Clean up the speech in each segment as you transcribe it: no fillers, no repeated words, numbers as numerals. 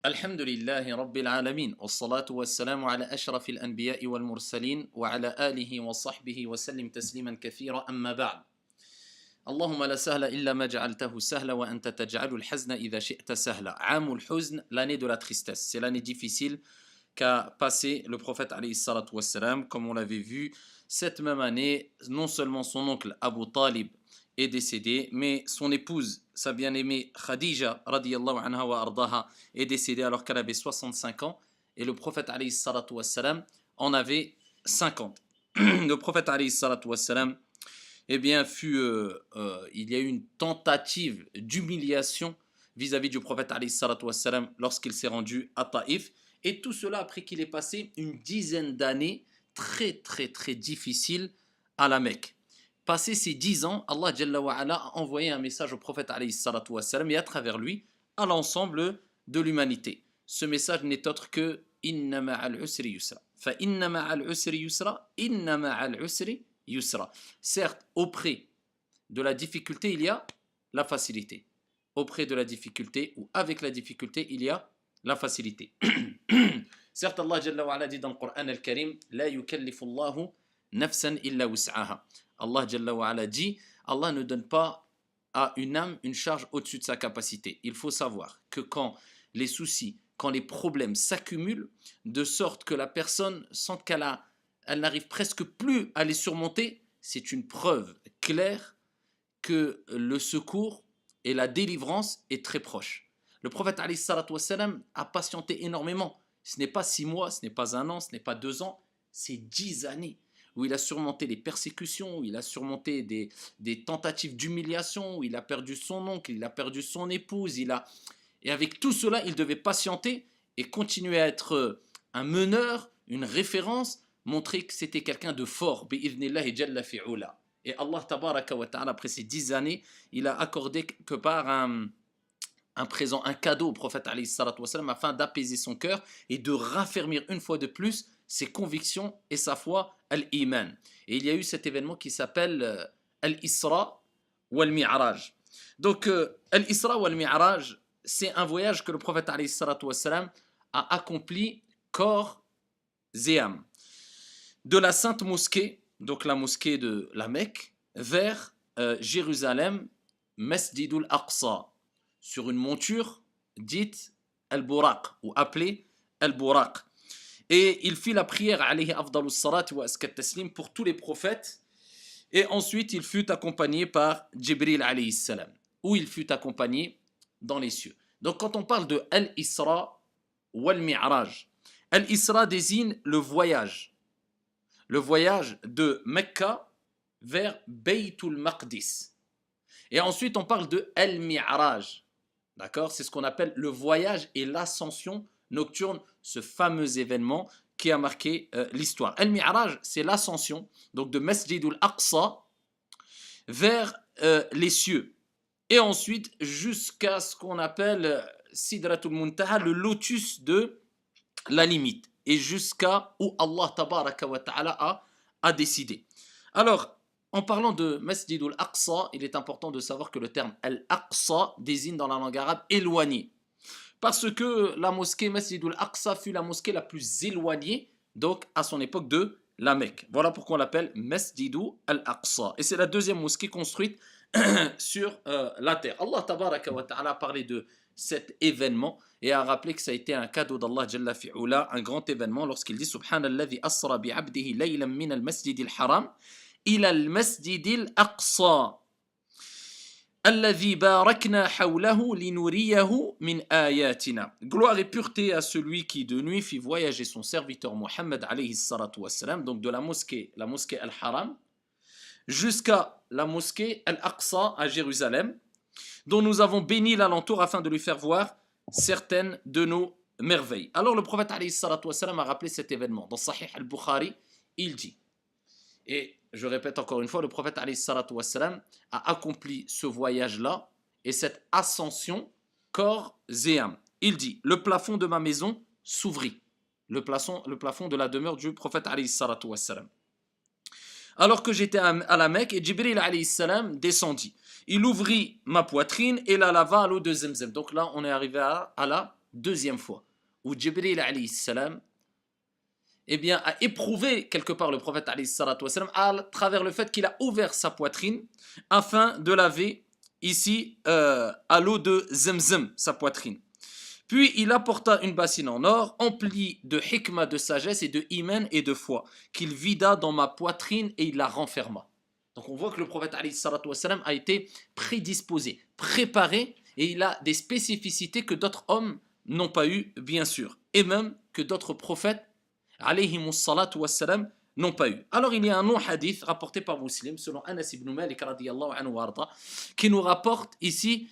الحمد لله رب العالمين والصلاة والسلام على أشرف الأنبياء والمرسلين وعلى آله وصحبه وسلم تسليما كثيرا أما بعد اللهم لا سهل إلا ما جعلته سهلا وأنت تجعل الحزن إذا شئت سهلا عام الحزن l'année de la tristesse c'est l'année difficile qu'a passé le prophète alayhi salatu wassalam comme on l'avait vu cette même année non seulement son oncle Abu Talib est décédé, mais son épouse, sa bien-aimée Khadija, radiyallahu anha wa ardaha, est décédée alors qu'elle avait 65 ans, et le prophète alayhi salatu wassalam en avait 50. Le prophète alayhi salatu wassalam, eh bien, il y a eu une tentative d'humiliation vis-à-vis du prophète alayhi salatu wassalam lorsqu'il s'est rendu à Taïf, et tout cela après qu'il ait passé une dizaine d'années très difficiles à la Mecque. Passé ces 10 ans, Allah Jalla wa Ala a envoyé un message au prophète alayhi salatu wassalam et à travers lui à l'ensemble de l'humanité. Ce message n'est autre que Inna ma'al usri yusra. Fa inna ma'al usri yusra, inna ma'al usri yusra. Certes, auprès de la difficulté, il y a la facilité. Auprès de la difficulté ou avec la difficulté, il y a la facilité. Certes, Allah Jalla wa Ala dit dans le Coran al-Karim La yukallifu Allahu nafsan illa wus'aha. Allah Jalla wa Ala dit, Allah ne donne pas à une âme une charge au-dessus de sa capacité. Il faut savoir que quand les soucis, quand les problèmes s'accumulent, de sorte que la personne sent elle n'arrive presque plus à les surmonter, c'est une preuve claire que le secours et la délivrance est très proche. Le prophète alayhi salatu wassalam a patienté énormément. Ce n'est pas 6 mois, ce n'est pas 1 an, ce n'est pas 2 ans, c'est 10 années. Où il a surmonté les persécutions, où il a surmonté des tentatives d'humiliation, où il a perdu son oncle, il a perdu son épouse, et avec tout cela, il devait patienter et continuer à être un meneur, une référence, montrer que c'était quelqu'un de fort. Bi'idhnillahi jalla fi'ula. Et Allah tabaraka wa ta'ala, après ces 10 années, il a accordé quelque part un présent, un cadeau au prophète alayhi salatu wassalam afin d'apaiser son cœur et de raffermir une fois de plus ses convictions et sa foi, al-Iman. Et il y a eu cet événement qui s'appelle Al-Isra wal-Mi'raj. Donc, Al-Isra wal-Mi'raj, c'est un voyage que le prophète alayhi salatu wassalam a accompli corps et âme. De la sainte mosquée, donc la mosquée de la Mecque, vers Jérusalem, Masjidul Aqsa, sur une monture dite Al-Buraq, ou appelée Al-Buraq. Et il fit la prière alayhi afdalus salat wa askat taslim pour tous les prophètes. Et ensuite, il fut accompagné par Jibril alayhi salam, où il fut accompagné dans les cieux. Donc, quand on parle de Al-Isra wal Mi'raj, Al-Isra désigne le voyage de Mecca vers Baytul Maqdis. Et ensuite, on parle de Al-Mi'raj. D'accord? C'est ce qu'on appelle le voyage et l'ascension nocturne, ce fameux événement qui a marqué l'histoire. Al-Mi'raj, c'est l'ascension donc de Masjidul Aqsa vers les cieux. Et ensuite, jusqu'à ce qu'on appelle Sidratul Muntaha, le lotus de la limite. Et jusqu'à où Allah tabaraka wa ta'ala a décidé. Alors, en parlant de Masjidul Aqsa, il est important de savoir que le terme Al-Aqsa désigne dans la langue arabe éloigné. Parce que la mosquée Masjidul Aqsa fut la mosquée la plus éloignée, donc à son époque, de la Mecque. Voilà pourquoi on l'appelle Masjidul Aqsa. Et c'est la deuxième mosquée construite sur la terre. Allah tabaraka wa ta'ala a parlé de cet événement et a rappelé que ça a été un cadeau d'Allah Jalla fi'ula, un grand événement lorsqu'il dit Subhanalladhi asra bi'abdihi laylan min al-masjidil haram ila al-masjidil aqsa. Alladhi barakna hawlahu linuriyahu min ayatina. Gloire et pureté à celui qui de nuit fit voyager son serviteur Muhammad alayhi salatu wassalam, donc de la mosquée Al-Haram, jusqu'à la mosquée Al-Aqsa à Jérusalem, dont nous avons béni l'alentour afin de lui faire voir certaines de nos merveilles. Alors le prophète alayhi salatu wassalam a rappelé cet événement. Dans Sahih al-Bukhari, il dit, et je répète encore une fois, le prophète alayhi salatu wassalam a accompli ce voyage-là et cette ascension corps et âme. Il dit, le plafond de ma maison s'ouvrit. Le plafond de la demeure du prophète alayhi salatu wassalam. Alors que j'étais à la Mecque, et Jibril alayhi salam descendit. Il ouvrit ma poitrine et la lava à l'eau de Zemzem. Donc là, on est arrivé à la deuxième fois, où Jibril alayhi salam eh bien, a éprouvé quelque part le prophète alayhi salatu wassalam, à travers le fait qu'il a ouvert sa poitrine afin de laver ici à l'eau de Zemzem sa poitrine. Puis il apporta une bassine en or emplie de hikmah, de sagesse et de iman et de foi, qu'il vida dans ma poitrine et il la renferma. Donc on voit que le prophète alayhi salatu wassalam a été prédisposé, préparé, et il a des spécificités que d'autres hommes n'ont pas eu, bien sûr, et même que d'autres prophètes alayhimus salatu wassalam n'ont pas eu. Alors il y a un long hadith rapporté par Muslim selon Anas ibn Malik radiyallahu anhu warda, qui nous rapporte ici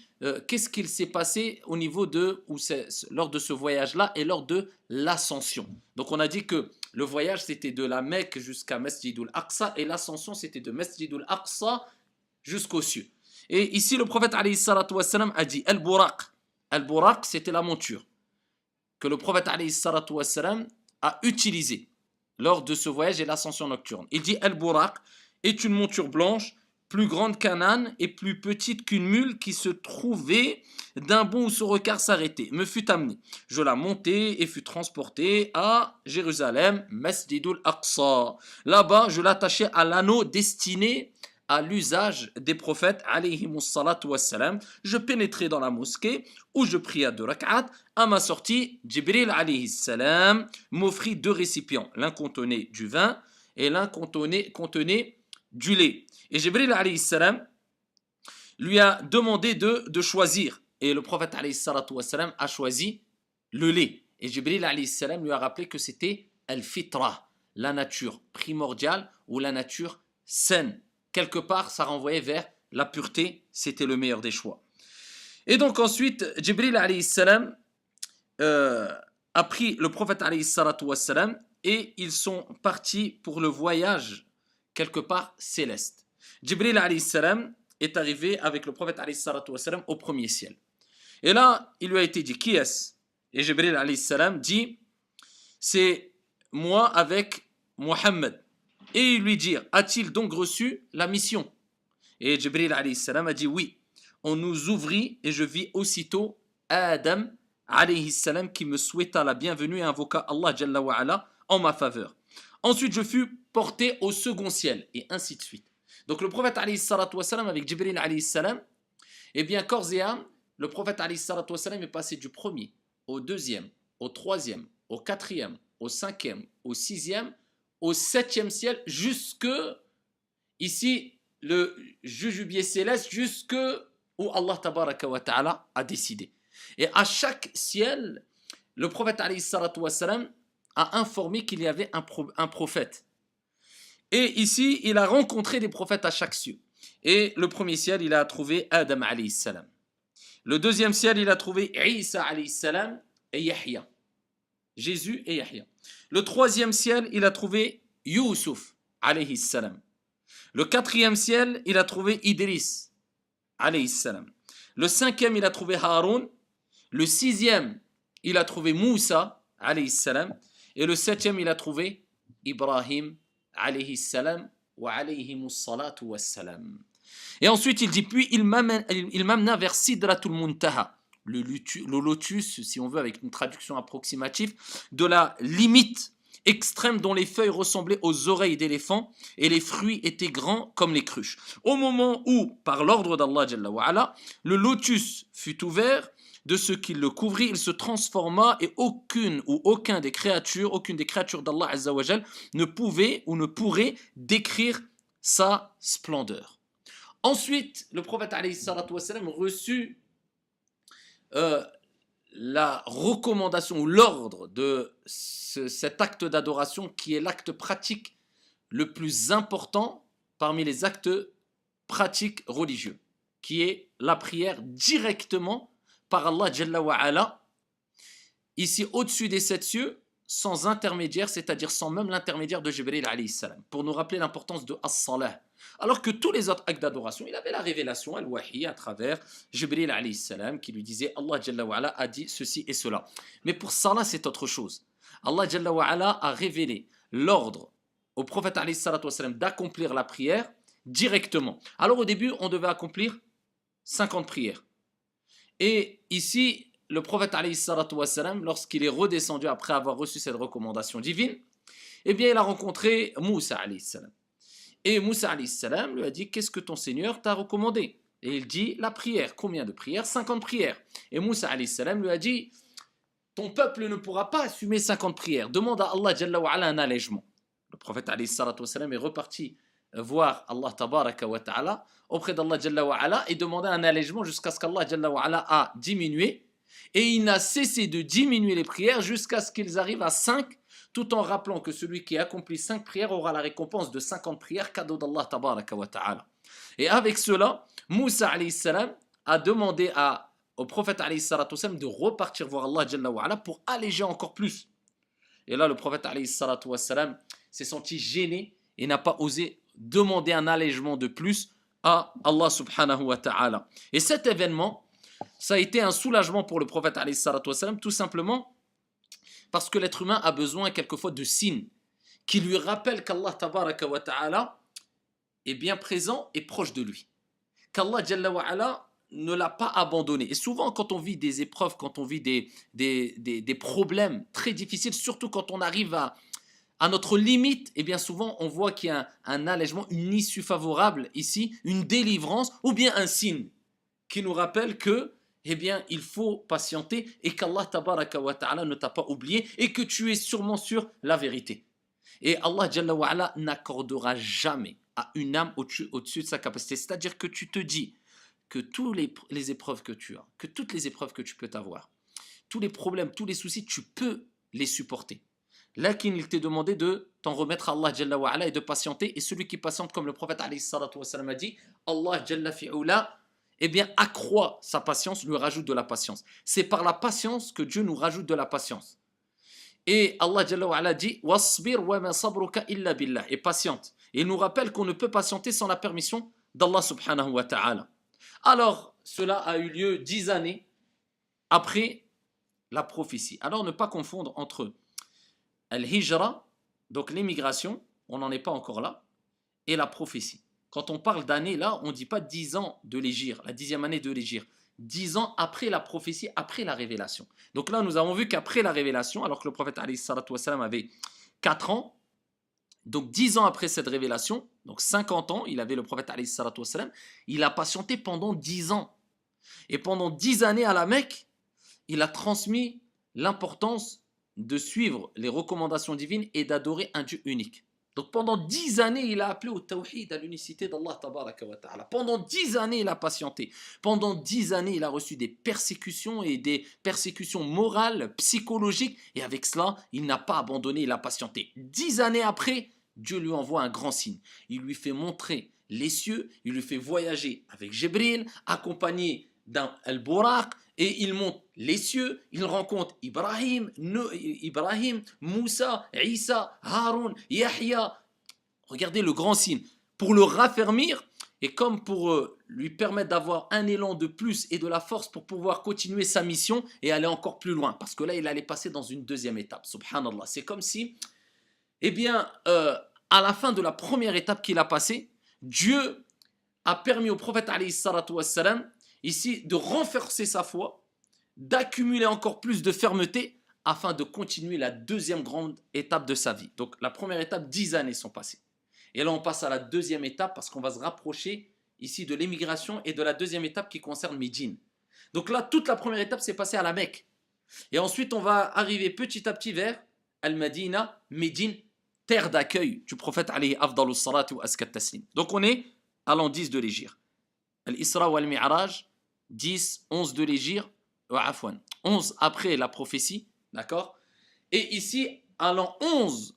qu'est-ce qu'il s'est passé au niveau de lors de ce voyage-là et lors de l'ascension. Donc on a dit que le voyage c'était de la Mecque jusqu'à Masjidul Aqsa et l'ascension c'était de Masjidul Aqsa jusqu'aux cieux. Et ici le prophète alayhi salatu wassalam a dit Al-Buraq. Al-Buraq c'était la monture que le prophète alayhi salatu wassalam a utilisé lors de ce voyage et l'ascension nocturne. Il dit Al-Buraq est une monture blanche, plus grande qu'un âne et plus petite qu'une mule qui se trouvait d'un bond où son regard s'arrêtait. Me fut amené. Je la montai et fus transporté à Jérusalem, Masjidul Aqsa. Là-bas, je l'attachai à l'anneau destiné à l'usage des prophètes alayhimus salatu wassalam. Je pénétrai dans la mosquée où je pria 2 rak'at. À ma sortie, Jibril alayhi salam m'offrit 2 récipients. L'un contenait du vin et l'un contenait du lait. Et Jibril alayhi salam lui a demandé de choisir. Et le prophète alayhi salatu wassalam a choisi le lait. Et Jibril alayhi salam lui a rappelé que c'était al-fitra, la nature primordiale ou la nature saine. Quelque part, ça renvoyait vers la pureté, c'était le meilleur des choix. Et donc ensuite, Jibril alayhi salam a pris le prophète alayhi salatu wassalam et ils sont partis pour le voyage quelque part céleste. Jibril alayhi salam est arrivé avec le prophète alayhi salatu wassalam au premier ciel. Et là, il lui a été dit, qui est-ce? Et Jibril alayhi salam dit, c'est moi avec Mohammed. Et il lui dit, a-t-il donc reçu la mission? Et Jibril alayhi salam a dit, oui. On nous ouvrit et je vis aussitôt Adam alayhi salam qui me souhaita la bienvenue et invoqua Allah Jalla wa ala en ma faveur. Ensuite, je fus porté au second ciel et ainsi de suite. Donc le prophète alayhi salatu wassalam avec Jibril alayhi salam, eh bien corps et âme, le prophète alayhi salatu wassalam est passé du premier au deuxième, au troisième, au quatrième, au cinquième, au sixième, au septième ciel, jusque ici le jujubier céleste, jusque où Allah tabaraka wa ta'ala a décidé. Et à chaque ciel, le prophète alayhi salatu wassalam a informé qu'il y avait un prophète. Et ici, il a rencontré des prophètes à chaque ciel. Et le premier ciel, il a trouvé Adam alayhi salam. Le deuxième ciel, il a trouvé Isa alayhi salam et Yahya. Jésus et Yahya. Le troisième ciel, il a trouvé Youssouf alayhi salam. Le quatrième ciel, il a trouvé Idris alayhi salam. Le cinquième, il a trouvé Haroun. Le sixième, il a trouvé Moussa alayhi salam. Et le septième, il a trouvé Ibrahim alayhi salam wa alayhimus salatu wassalam. Et ensuite, il dit, puis il m'amena vers Sidratul Muntaha, le lotus, si on veut, avec une traduction approximative, de la limite extrême dont les feuilles ressemblaient aux oreilles d'éléphant et les fruits étaient grands comme les cruches. Au moment où, par l'ordre d'Allah Jalla wa ala, le lotus fut ouvert, de ce qui le couvrit, il se transforma et aucune des créatures d'Allah Azza wa Jal ne pouvait ou ne pourrait décrire sa splendeur. Ensuite, le prophète alayhi salatu wassalam reçut la recommandation ou l'ordre de cet acte d'adoration qui est l'acte pratique le plus important parmi les actes pratiques religieux, qui est la prière directement par Allah Jalla wa ala, ici au-dessus des 7 cieux, sans intermédiaire, c'est-à-dire sans même l'intermédiaire de Jibril alayhi salam, pour nous rappeler l'importance de as-salah. Alors que tous les autres actes d'adoration, il avait la révélation, al-wahi, à travers Jibril alayhi salam, qui lui disait Allah Jalla wa ala a dit ceci et cela. Mais pour salah, c'est autre chose. Allah Jalla wa ala a révélé l'ordre au prophète alayhi salatu wassalam d'accomplir la prière directement. Alors au début, on devait accomplir 50 prières. Et ici, le prophète alayhi salatu wassalam, lorsqu'il est redescendu après avoir reçu cette recommandation divine, eh bien il a rencontré Moussa alayhi salam. Et Moussa alayhi salam lui a dit: qu'est-ce que ton Seigneur t'a recommandé? Et il dit: la prière. Combien de prières? 50 prières. Et Moussa alayhi salam lui a dit: ton peuple ne pourra pas assumer 50 prières. Demande à Allah Jalla wa Ala un allègement. Le prophète alayhi salatu wassalam est reparti voir Allah tabaraka wa ta'ala auprès d'Allah Jalla wa Ala et demander un allègement jusqu'à ce qu'Allah Jalla wa Ala a diminué. Et il n'a cessé de diminuer les prières jusqu'à ce qu'ils arrivent à 5, tout en rappelant que celui qui accomplit 5 prières aura la récompense de 50 prières, cadeau d'Allah tabaraka wa ta'ala. Et avec cela, Moussa alayhi salam a demandé au prophète alayhi salatu wassalam de repartir voir Allah Jalla wa Ala pour alléger encore plus. Et là, le prophète alayhi salatu wassalam s'est senti gêné et n'a pas osé demander un allègement de plus à Allah subhanahu wa ta'ala. Et cet événement, ça a été un soulagement pour le prophète alayhi salatu wassalam, tout simplement parce que l'être humain a besoin quelquefois de signes qui lui rappellent qu'Allah tabaraka wa ta'ala est bien présent et proche de lui. Qu'Allah Jalla wa Ala ne l'a pas abandonné. Et souvent, quand on vit des épreuves, quand on vit des problèmes très difficiles, surtout quand on arrive à notre limite, et bien souvent, on voit qu'il y a un allègement, une issue favorable ici, une délivrance, ou bien un signe qui nous rappelle que, eh bien, il faut patienter et qu'Allah tabaraka wa ta'ala ne t'a pas oublié et que tu es sûrement sur la vérité. Et Allah Jalla wa Ala n'accordera jamais à une âme au-dessus de sa capacité. C'est-à-dire que tu te dis que toutes les épreuves que tu as, que toutes les épreuves que tu peux avoir, tous les problèmes, tous les soucis, tu peux les supporter. Là qu'il t'est demandé de t'en remettre à Allah Jalla wa Ala et de patienter. Et celui qui patiente, comme le prophète alayhi salatu wa sallam a dit, Allah Jalla fi'ula, eh bien accroît sa patience, lui rajoute de la patience. C'est par la patience que Dieu nous rajoute de la patience. Et Allah Jalla wa Ala dit wasbir wa ma sabruka illa billah, et patiente. Et il nous rappelle qu'on ne peut patienter sans la permission d'Allah subhanahu wa ta'ala. Alors, cela a eu lieu 10 années après la prophétie. Alors, ne pas confondre entre al-hijra, donc l'émigration, on n'en est pas encore là, et la prophétie. Quand on parle d'années, là, on ne dit pas 10 ans de l'hégire, la 10e année de l'hégire. 10 ans après la prophétie, après la révélation. Donc là, nous avons vu qu'après la révélation, alors que le prophète alayhi salatu wassalam avait 4 ans, donc 10 ans après cette révélation, donc 50 ans, il avait le prophète alayhi salatu wassalam, il a patienté pendant 10 ans. Et pendant 10 années à la Mecque, il a transmis l'importance de suivre les recommandations divines et d'adorer un Dieu unique. Donc pendant 10 années, il a appelé au tawhid, à l'unicité d'Allah tabaraka wa ta'ala. Pendant 10 années, il a patienté. Pendant 10 années, il a reçu des persécutions et des persécutions morales, psychologiques. Et avec cela, il n'a pas abandonné, il a patienté. 10 années après, Dieu lui envoie un grand signe. Il lui fait montrer les cieux, il lui fait voyager avec Jibril, accompagné d'un al-Buraq, et il monte les cieux, il rencontre Ibrahim, Moussa, Isa, Haroun, Yahya. Regardez le grand signe. Pour le raffermir et comme pour lui permettre d'avoir un élan de plus et de la force pour pouvoir continuer sa mission et aller encore plus loin. Parce que là, il allait passer dans une deuxième étape. Subhanallah. C'est comme si, eh bien, à la fin de la première étape qu'il a passée, Dieu a permis au prophète alayhi salatu wassalam ici de renforcer sa foi, d'accumuler encore plus de fermeté afin de continuer la deuxième grande étape de sa vie. Donc la première étape, 10 années sont passées. Et là on passe à la deuxième étape parce qu'on va se rapprocher ici de l'émigration et de la deuxième étape qui concerne Médine. Donc là toute la première étape s'est passée à la Mecque. Et ensuite on va arriver petit à petit vers Al-Madina, Médine, terre d'accueil du prophète alayhi afdalus salatu wa askat taslim. Donc on est à l'an 10 de l'Hégire. Al-Isra wa al-Mi'raj, 10, 11 de l'Hégire, 11 après la prophétie, d'accord? Et ici, à l'an 11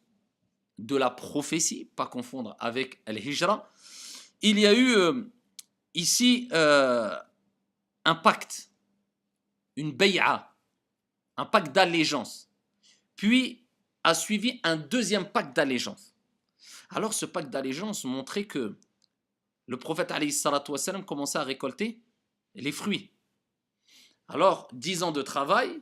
de la prophétie, pas confondre avec Al-Hijra, il y a eu ici un pacte, une bay'a, un pacte d'allégeance. Puis a suivi un deuxième pacte d'allégeance. Alors ce pacte d'allégeance montrait que le prophète alayhi salatu wassalam commençait à récolter les fruits. Alors, 10 ans de travail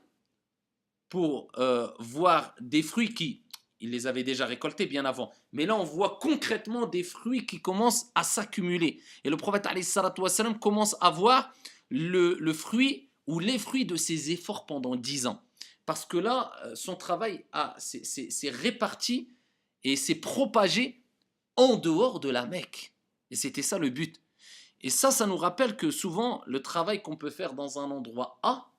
pour voir des fruits il les avait déjà récoltés bien avant. Mais là, on voit concrètement des fruits qui commencent à s'accumuler. Et le prophète alayhi salatu wassalam commence à voir le fruit ou les fruits de ses efforts pendant 10 ans. Parce que là, son travail s'est réparti et s'est propagé en dehors de la Mecque. Et c'était ça le but. Et ça nous rappelle que souvent, le travail qu'on peut faire dans un endroit A,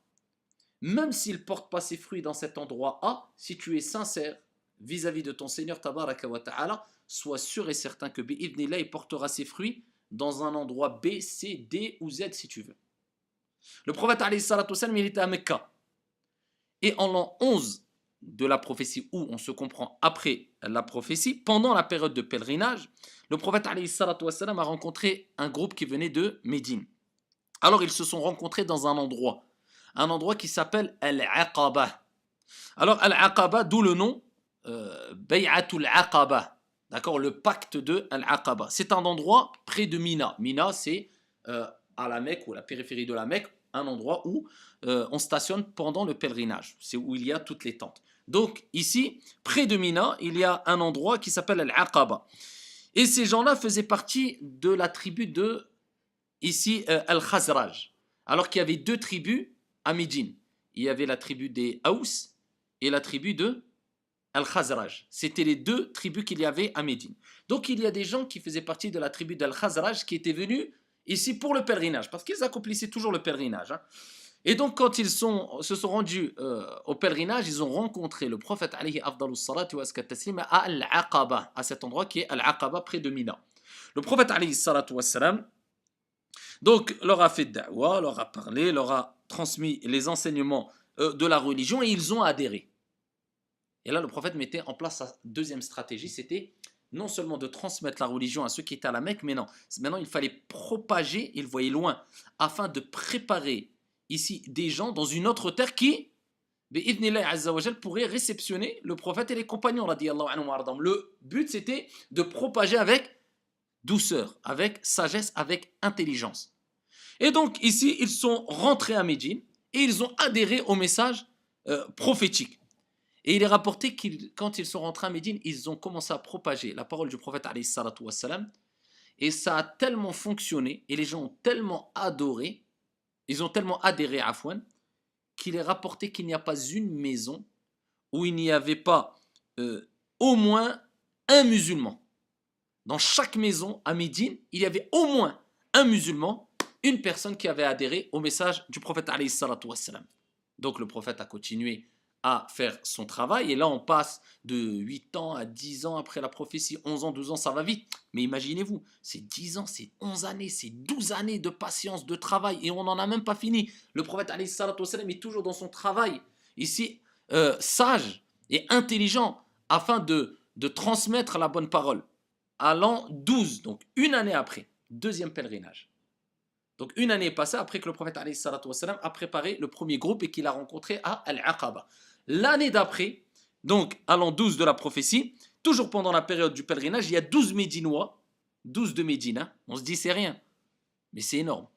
même s'il ne porte pas ses fruits dans cet endroit A, si tu es sincère vis-à-vis de ton Seigneur Tabaraka wa Ta'ala, sois sûr et certain que bi'idhnillah, il portera ses fruits dans un endroit B, C, D ou Z si tu veux. Le prophète alayhi salatu wassalam, il était à Mecca. Et en l'an 11 de la prophétie, où on se comprend après la prophétie, pendant la période de pèlerinage, le prophète alayhi salatu wassalam a rencontré un groupe qui venait de Médine. Alors ils se sont rencontrés dans un endroit qui s'appelle Al-Aqaba. Alors Al-Aqaba, d'où le nom Bay'atul Aqaba, d'accord, le pacte de Al-Aqaba. C'est un endroit près de Mina. Mina, c'est à la Mecque ou à la périphérie de la Mecque, un endroit où on stationne pendant le pèlerinage. C'est où il y a toutes les tentes. Donc ici, près de Mina, il y a un endroit qui s'appelle Al-Aqaba. Et ces gens-là faisaient partie de la tribu de, ici, Al-Khazraj. Alors qu'il y avait deux tribus à Médine. Il y avait la tribu des Haous et la tribu de Al-Khazraj. C'était les deux tribus qu'il y avait à Médine. Donc il y a des gens qui faisaient partie de la tribu d'Al-Khazraj qui étaient venus ici pour le pèlerinage, parce qu'ils accomplissaient toujours le pèlerinage. Hein. Et donc quand ils se sont rendus au pèlerinage, ils ont rencontré le prophète alayhi afdalus salatu wa taslim à Al-Aqaba, à cet endroit qui est Al-Aqaba près de Mina. Le prophète alayhi salatu wa salam, donc leur a fait da'wah, leur a parlé, leur a transmis les enseignements de la religion et ils ont adhéré. Et là, le prophète mettait en place sa deuxième stratégie, c'était non seulement de transmettre la religion à ceux qui étaient à la Mecque, mais non, maintenant il fallait propager, il voyait loin, afin de préparer ici des gens dans une autre terre qui, bi'idhnillah azza wa jal, pourrait réceptionner le prophète et les compagnons, radiyallahu anhum wa ardahum. Le but, c'était de propager avec douceur, avec sagesse, avec intelligence. Et donc ici, ils sont rentrés à Médine et ils ont adhéré au message prophétique. Et il est rapporté que quand ils sont rentrés à Médine, ils ont commencé à propager la parole du prophète alayhi salatu wassalam, et ça a tellement fonctionné, et les gens ont tellement adoré, ils ont tellement adhéré à Afouane, qu'il est rapporté qu'il n'y a pas une maison où il n'y avait pas au moins un musulman. Dans chaque maison à Médine, il y avait au moins un musulman, une personne qui avait adhéré au message du prophète alayhi salatu wassalam. Donc le prophète a continué à faire son travail, et là on passe de 8 ans à 10 ans après la prophétie, 11 ans, 12 ans, ça va vite, mais imaginez-vous, c'est 10 ans, c'est 11 années, c'est 12 années de patience, de travail, et on n'en a même pas fini. Le prophète alayhi salatu wassalam est toujours dans son travail, ici, sage et intelligent, afin de transmettre la bonne parole. À l'an 12, donc une année après, deuxième pèlerinage. Donc une année est passée après que le prophète alayhi salatu wassalam a préparé le premier groupe et qu'il a rencontré à Al-Aqaba. L'année d'après, donc à l'an 12 de la prophétie, toujours pendant la période du pèlerinage, il y a 12 Médinois, 12 de Médine. Hein. On se dit c'est rien, mais c'est énorme.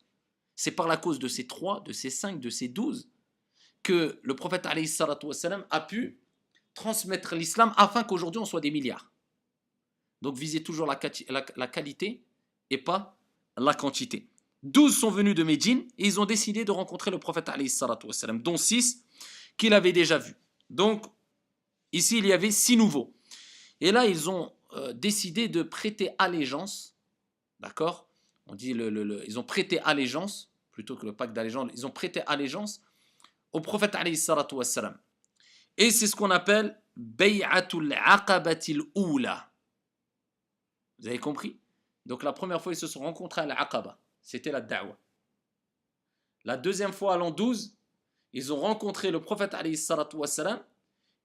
C'est par la cause de ces 3, de ces 5, de ces 12 que le prophète alayhi salatu wassalam a pu transmettre l'islam afin qu'aujourd'hui on soit des milliards. Donc visez toujours la qualité et pas la quantité. 12 sont venus de Médine et ils ont décidé de rencontrer le prophète alayhi salatu wassalam, dont 6 qu'il avait déjà vus. Donc ici il y avait 6 nouveaux. Et là ils ont décidé de prêter allégeance, d'accord. On dit ils ont prêté allégeance, plutôt que le pacte d'allégeance, ils ont prêté allégeance au prophète alayhi salatu wassalam. Et c'est ce qu'on appelle Bay'atul Aqabatil Oula. Vous avez compris? Donc la première fois ils se sont rencontrés à l'Aqaba, c'était la da'wah. La deuxième fois à l'an 12, ils ont rencontré le prophète alayhi salatu wassalam,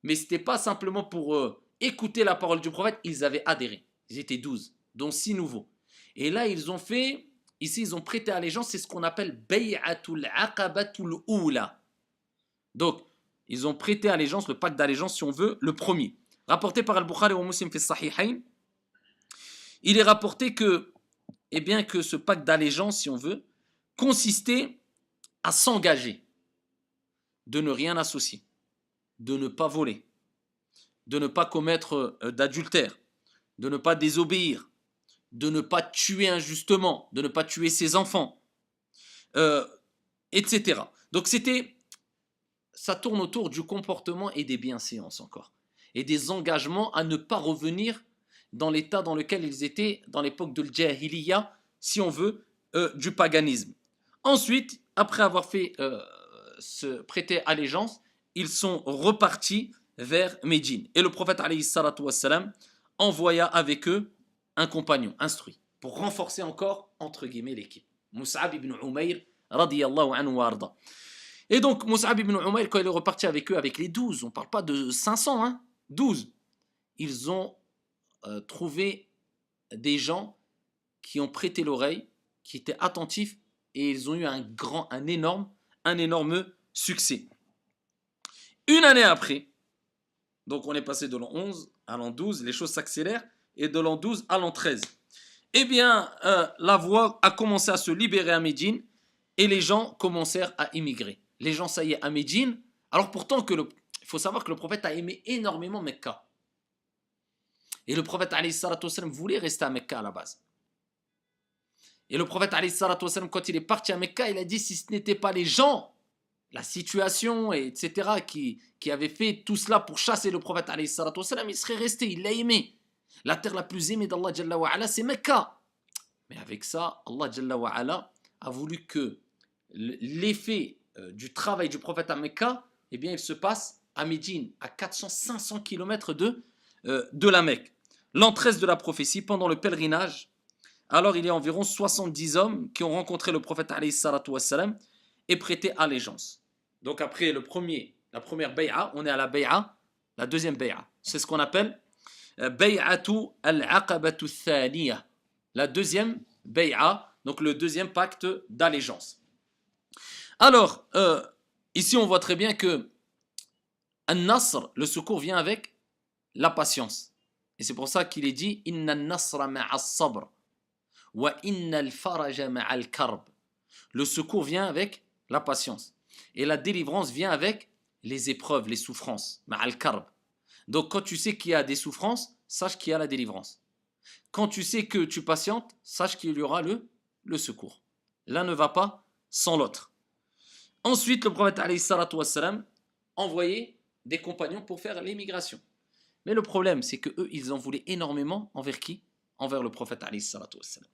mais ce n'était pas simplement pour écouter la parole du prophète, ils avaient adhéré. Ils étaient 12, dont 6 nouveaux. Et là ils ont fait, ici ils ont prêté allégeance, c'est ce qu'on appelle Bay'atul Aqabatul Oula. Donc ils ont prêté allégeance, le pacte d'allégeance si on veut, le premier. Rapporté par Al-Bukhari wa Muslim fi Sahihayn, il est rapporté que, eh bien, que ce pacte d'allégeance, si on veut, consistait à s'engager de ne rien associer, de ne pas voler, de ne pas commettre d'adultère, de ne pas désobéir, de ne pas tuer injustement, de ne pas tuer ses enfants, etc. Donc ça tourne autour du comportement et des bienséances encore. Et des engagements à ne pas revenir dans l'état dans lequel ils étaient dans l'époque de l'Jahiliya, si on veut, du paganisme. Ensuite, après avoir fait se prêter allégeance, ils sont repartis vers Médine. Et le prophète alayhi salatu wassalam envoya avec eux un compagnon instruit pour renforcer encore, entre guillemets, l'équipe. Mus'ab ibn Umayr, radiyallahu anhu wa arda. Et donc, Mus'ab ibn Umayr, quand il est reparti avec eux, avec les 12, on ne parle pas de 500, hein, 12, ils ont trouvé des gens qui ont prêté l'oreille, qui étaient attentifs, et ils ont eu un énorme succès. Une année après, donc on est passé de l'an 11 à l'an 12, les choses s'accélèrent, et de l'an 12 à l'an 13. Eh bien, la voie a commencé à se libérer à Médine, et les gens commencèrent à immigrer. Les gens, ça y est, à Médine. Alors pourtant, il faut savoir que le prophète a aimé énormément Mecca. Et le prophète alayhi salatu wassalam voulait rester à Mecca à la base. Et le prophète alayhi salatu wassalam, quand il est parti à Mecca, il a dit si ce n'était pas les gens, la situation, etc., qui avaient fait tout cela pour chasser le prophète alayhi salatu wassalam, il serait resté, il l'a aimé. La terre la plus aimée d'Allah Jalla wa Ala, c'est Mecca. Mais avec ça, Allah Jalla wa Ala a voulu que l'effet du travail du prophète à Mecca, eh bien, il se passe à Médine, à 400-500 km de la Mecque. L'an 13 de la prophétie, pendant le pèlerinage, alors il y a environ 70 hommes qui ont rencontré le prophète alayhi salatu wassalam et prêté allégeance. Donc après la première bay'a, on est à la bay'a, la deuxième bay'a. C'est ce qu'on appelle bay'atu al-aqabatu thaniya. La deuxième bay'a, donc le deuxième pacte d'allégeance. Alors, ici on voit très bien que An-Nasr, le secours vient avec la patience. Et c'est pour ça qu'il est dit Inna an-nasra ma'a as-sabr wa inna al-faraja ma'a al-karb. Le secours vient avec la patience. Et la délivrance vient avec les épreuves, les souffrances. Ma'a al-karb. Donc quand tu sais qu'il y a des souffrances, sache qu'il y a la délivrance. Quand tu sais que tu patientes, sache qu'il y aura le secours. L'un ne va pas sans l'autre. Ensuite, le prophète alayhi salatu wassalam envoyait des compagnons pour faire l'émigration. Mais le problème, c'est qu'eux, ils en voulaient énormément envers qui? Envers le prophète alayhi salatu wassalam.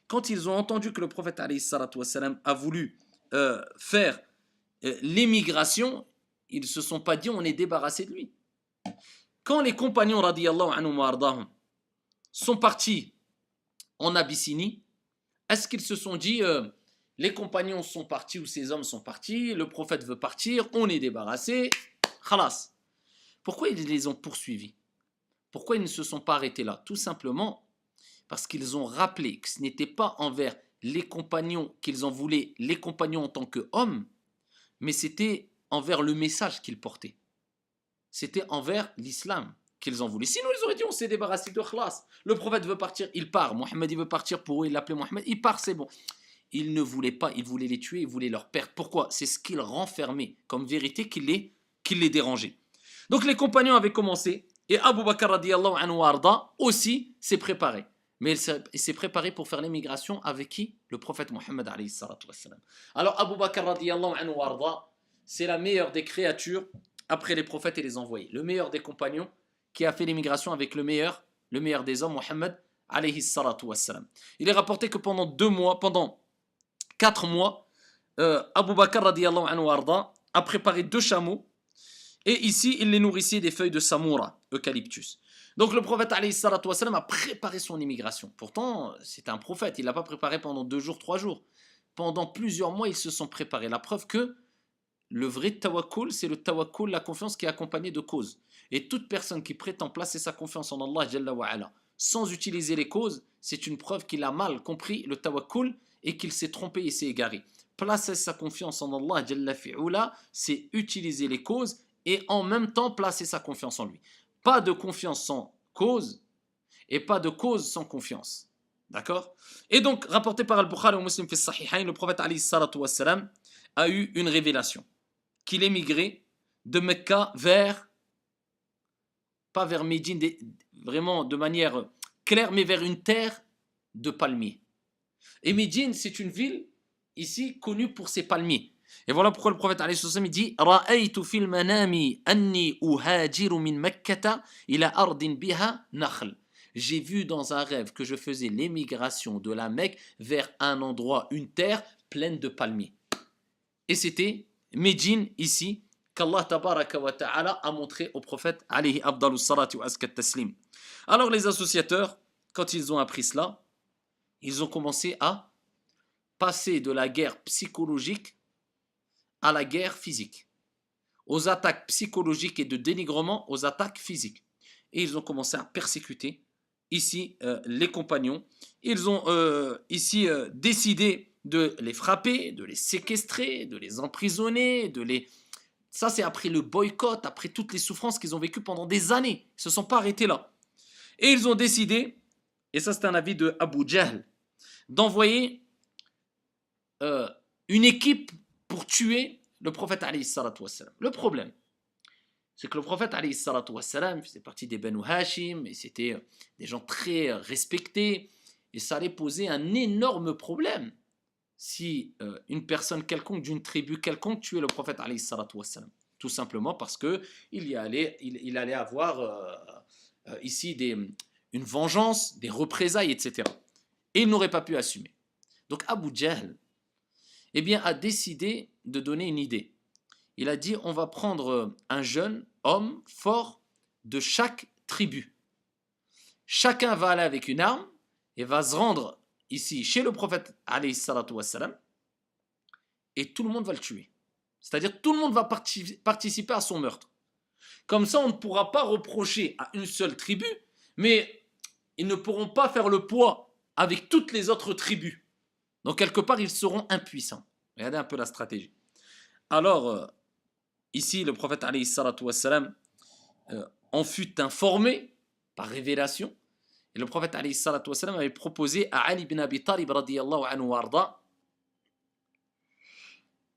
Quand ils ont entendu que le prophète alayhi salatu wassalam a voulu faire l'émigration, ils ne se sont pas dit on est débarrassé de lui. Quand les compagnons radiyallahu anhum wa ardahum sont partis en Abyssinie, est-ce qu'ils se sont dit les compagnons sont partis ou ces hommes sont partis, le prophète veut partir, on est débarrassé, khalas. Pourquoi ils les ont poursuivis? Pourquoi ils ne se sont pas arrêtés là? Tout simplement parce qu'ils ont rappelé que ce n'était pas envers les compagnons qu'ils en voulaient, les compagnons en tant qu'hommes, mais c'était envers le message qu'ils portaient. C'était envers l'islam qu'ils en voulaient. Sinon, ils auraient dit on s'est débarrassé de khalas. Le prophète veut partir, il part. Mohammed, il veut partir pour eux, il l'appelait Mohammed, il part, c'est bon. Ils ne voulaient pas, ils voulaient les tuer, ils voulaient leur perdre. Pourquoi? C'est ce qu'ils renfermaient comme vérité qui les dérangeait. Donc les compagnons avaient commencé et Abu Bakr radiyallahu anhu arda aussi s'est préparé. Mais il s'est préparé pour faire l'émigration avec qui? Le prophète Mohammed alayhi salatu wassalam. Alors Abu Bakr radiyallahu anhu arda, c'est la meilleure des créatures après les prophètes et les envoyés. Le meilleur des compagnons qui a fait l'émigration avec le meilleur des hommes, Mohammed alayhi salatu wassalam. Il est rapporté que pendant 4 mois, Abu Bakr radiyallahu anhu arda a préparé 2 chameaux. Et ici, il les nourrissait des feuilles de samoura, eucalyptus. Donc le prophète alayhi salatu wassalam a préparé son immigration. Pourtant, c'est un prophète, il ne l'a pas préparé pendant 2 jours, 3 jours. Pendant plusieurs mois, ils se sont préparés. La preuve que le vrai tawakkul, c'est le tawakkul, la confiance qui est accompagnée de causes. Et toute personne qui prétend placer sa confiance en Allah Jalla wa Ala, sans utiliser les causes, c'est une preuve qu'il a mal compris le tawakkul et qu'il s'est trompé et s'est égaré. Placer sa confiance en Allah Jalla fi'ula, c'est utiliser les causes et en même temps placer sa confiance en lui. Pas de confiance sans cause et pas de cause sans confiance. D'accord? Et donc, rapporté par Al-Bukhari ou Muslim fi Sahihain, le prophète alayhi salatu wassalam a eu une révélation qu'il émigrait de Mecca pas vers Médine, vraiment de manière claire, mais vers une terre de palmiers. Et Médine, c'est une ville ici connue pour ses palmiers. Et voilà pourquoi le prophète alayhi salam il dit Ra'aytu fil manami anni uhajiru min Makkata ila ardin biha nakhl. J'ai vu dans un rêve que je faisais l'émigration de la Mecque vers un endroit, une terre pleine de palmiers. Et c'était Médine ici qu'Allah tabaraka wa ta'ala a montré au prophète alayhi afdalus salatu wa azkat taslim. Alors les associateurs, quand ils ont appris cela, ils ont commencé à passer de la guerre psychologique à la guerre physique, aux attaques psychologiques et de dénigrement aux attaques physiques. Et ils ont commencé à persécuter ici les compagnons. Ils ont décidé de les frapper, de les séquestrer, de les emprisonner, de les... Ça, c'est après le boycott, après toutes les souffrances qu'ils ont vécues pendant des années. Ils ne se sont pas arrêtés là. Et ils ont décidé, et ça c'est un avis de Abu Jahl, d'envoyer une équipe pour tuer le prophète alayhi salatu wassalam. Le problème, c'est que le prophète alayhi salatu wassalam faisait partie des Banu Hashim, et c'était des gens très respectés, et ça allait poser un énorme problème si une personne quelconque d'une tribu quelconque tuait le prophète alayhi salatu wassalam. Tout simplement parce qu'il allait avoir ici une vengeance, des représailles, etc. Et il n'aurait pas pu assumer. Donc Abu Jahl a décidé de donner une idée. Il a dit on va prendre un jeune homme fort de chaque tribu. Chacun va aller avec une arme et va se rendre ici chez le prophète alayhi salatu wassalam et tout le monde va le tuer. C'est-à-dire tout le monde va participer à son meurtre. Comme ça on ne pourra pas reprocher à une seule tribu, mais ils ne pourront pas faire le poids avec toutes les autres tribus. Donc quelque part ils seront impuissants. Regardez un peu la stratégie. Alors ici le prophète alayhi salatu wassalam en fut informé par révélation. Et le prophète alayhi salatu wassalam avait proposé à Ali ibn Abi Talib radiyallahu anhu warda.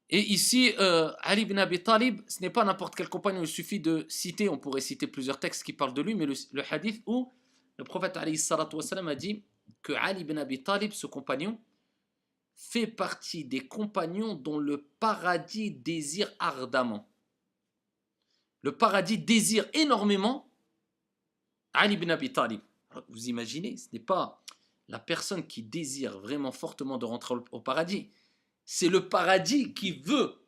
Et ici, Ali ibn Abi Talib, ce n'est pas n'importe quel compagnon, il suffit de citer, on pourrait citer plusieurs textes qui parlent de lui, mais le hadith où le prophète alayhi salatu wassalam a dit que Ali ibn Abi Talib, ce compagnon, fait partie des compagnons dont le paradis désire ardemment. Le paradis désire énormément Ali ibn Abi Talib. Vous imaginez, ce n'est pas la personne qui désire vraiment fortement de rentrer au paradis. C'est le paradis qui veut,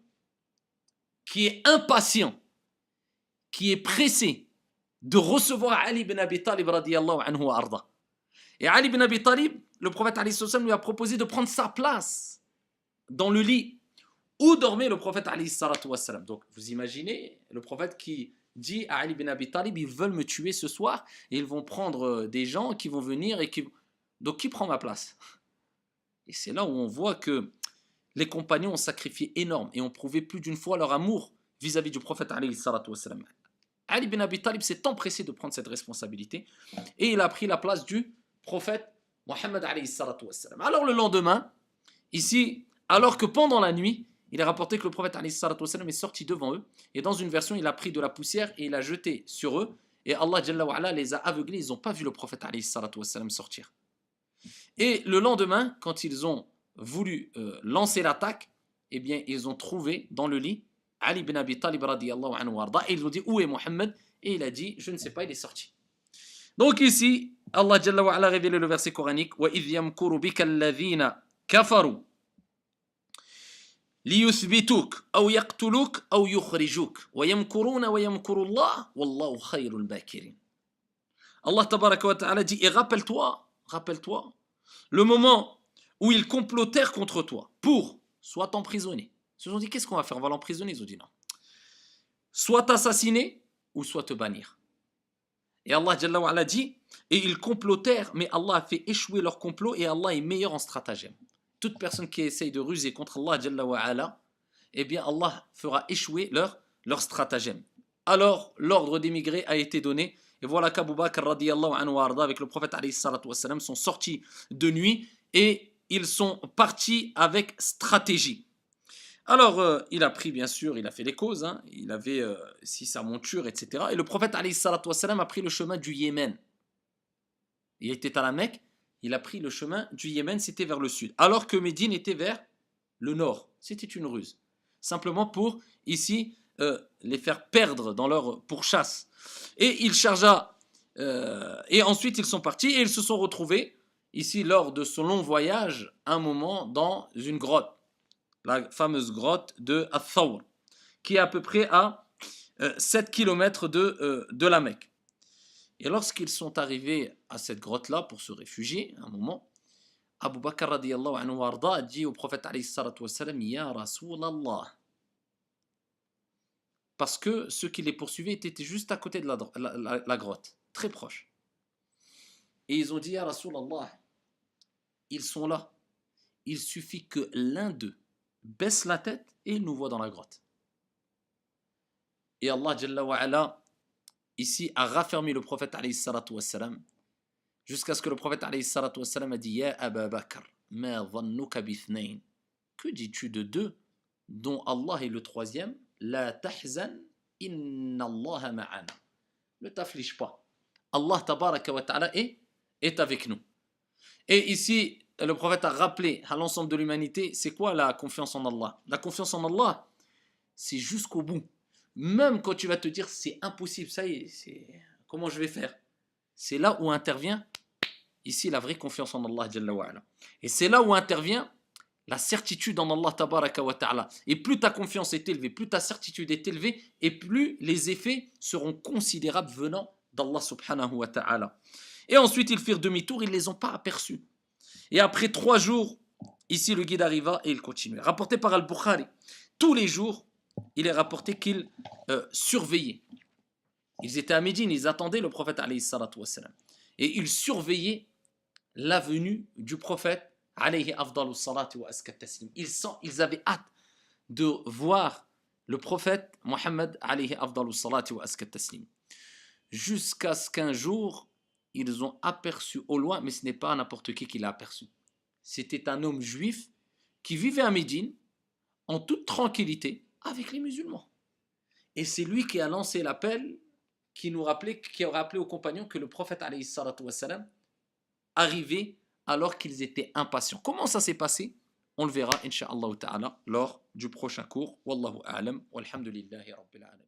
qui est impatient, qui est pressé de recevoir Ali ibn Abi Talib radiyallahu anhu wa arda. Et Ali ibn Abi Talib, le prophète alayhi sallam lui a proposé de prendre sa place dans le lit où dormait le prophète alayhi salatu wassalam. Donc vous imaginez le prophète qui dit à Ali ibn Abi Talib, ils veulent me tuer ce soir et ils vont prendre des gens qui vont venir et qui... Donc qui prend ma place? Et c'est là où on voit que les compagnons ont sacrifié énorme et ont prouvé plus d'une fois leur amour vis-à-vis du prophète alayhi salatu wassalam. Ali ibn Abi Talib s'est empressé de prendre cette responsabilité et il a pris la place du prophète Mohammed alayhi salatu wassalam. Alors le lendemain, ici, alors que pendant la nuit, il est rapporté que le prophète alayhi salatu wassalam est sorti devant eux et dans une version, il a pris de la poussière et il a jeté sur eux et Allah Jalla wa Ala les a aveuglés, ils n'ont pas vu le prophète alayhi salatu wassalam sortir. Et le lendemain, quand ils ont voulu lancer l'attaque, eh bien, ils ont trouvé dans le lit Ali ibn Abi Talib radiyallahu anhu warda, et ils ont dit où est Mohammed? Et il a dit je ne sais pas, il est sorti. Donc ici, Allah Jalla wa Ala a révélé le verset coranique wa idh yamkuru bika alladhina kafaru liyuthbituk aw yaqtuluk aw yukhrijuk wa yamkuruna wa yamkuru Allah wallahu khayrul bakirin. Allah tabaraka wa ta'ala dit et rappelle-toi le moment où ils complotèrent contre toi pour soit t'emprisonner. Ils se sont dit qu'est-ce qu'on va faire? On va l'emprisonner. Ils ont dit non. Soit t'assassiner ou soit te bannir. Et Allah Jalla wa Ala dit et ils complotèrent, mais Allah a fait échouer leur complot et Allah est meilleur en stratagème. Toute personne qui essaye de ruser contre Allah Jalla wa Ala, eh bien Allah fera échouer leur stratagème. Alors l'ordre d'émigrer a été donné. Et voilà qu'Abu Bakr radiyallahu anhu warda avec le prophète alayhi salatu wassalam sont sortis de nuit et ils sont partis avec stratégie. Alors il a pris bien sûr, il a fait les causes, hein, il avait si sa monture, etc. Et le prophète alayhi salatu wassalam a pris le chemin du Yémen. Il était à la Mecque, il a pris le chemin du Yémen, c'était vers le sud. Alors que Médine était vers le nord, c'était une ruse. simplement pour, ici, les faire perdre dans leur pourchasse. Et il chargea, et ensuite ils sont partis et ils se sont retrouvés, ici, lors de ce long voyage, un moment dans une grotte, la fameuse grotte de Ath-Thawr, qui est à peu près à 7 kilomètres de la Mecque. Et lorsqu'ils sont arrivés à cette grotte-là pour se réfugier, un moment, Abu Bakr radiyallahu anhu warda dit au prophète alayhi salatu wassalam, Ya Rasulallah. Parce que ceux qui les poursuivaient étaient juste à côté de la grotte, très proche. Et ils ont dit, Ya Rasulallah, ils sont là. Il suffit que l'un d'eux baisse la tête et il nous voit dans la grotte. Et Allah Jalla wa ala, ici, a raffermi le prophète alayhi salatu wassalam, jusqu'à ce que le prophète alayhi salatu wassalam a dit, Ya Aba Bakr, ma dhannuka bithnayn. Que dis-tu de deux, dont Allah est le troisième? La tahzan, inna Allah ma'ana. Ne t'afflige pas. Allah tabaraka wa ta'ala est avec nous. Et ici, le prophète a rappelé à l'ensemble de l'humanité, c'est quoi la confiance en Allah? La confiance en Allah, c'est jusqu'au bout. Même quand tu vas te dire, c'est impossible, ça y est, comment je vais faire? C'est là où intervient, ici, la vraie confiance en Allah Jalla wa ala. Et c'est là où intervient la certitude en Allah tabaraka wa ta'ala. Et plus ta confiance est élevée, plus ta certitude est élevée, et plus les effets seront considérables venant d'Allah subhanahu wa ta'ala. Et ensuite, ils firent demi-tour, ils ne les ont pas aperçus. Et après 3 jours, ici le guide arriva et il continuait. Rapporté par Al-Bukhari, tous les jours, il est rapporté qu'ils surveillaient. Ils étaient à Médine, ils attendaient le prophète alayhi salatu wassalam. Et ils surveillaient la venue du prophète alayhi afdalu salatu wa azka taslim. Ils avaient hâte de voir le prophète Mohammed alayhi afdalu salatu wa azka taslim. Jusqu'à ce qu'un jour, ils ont aperçu au loin, mais ce n'est pas n'importe qui l'a aperçu. C'était un homme juif qui vivait à Médine en toute tranquillité avec les musulmans. Et c'est lui qui a lancé l'appel qui a rappelé aux compagnons que le prophète alayhi salatu wassalam arrivait alors qu'ils étaient impatients. Comment ça s'est passé? On le verra, incha'Allah ta'ala, lors du prochain cours. Wallahu a'lam, walhamdulillahi rabbil alamin.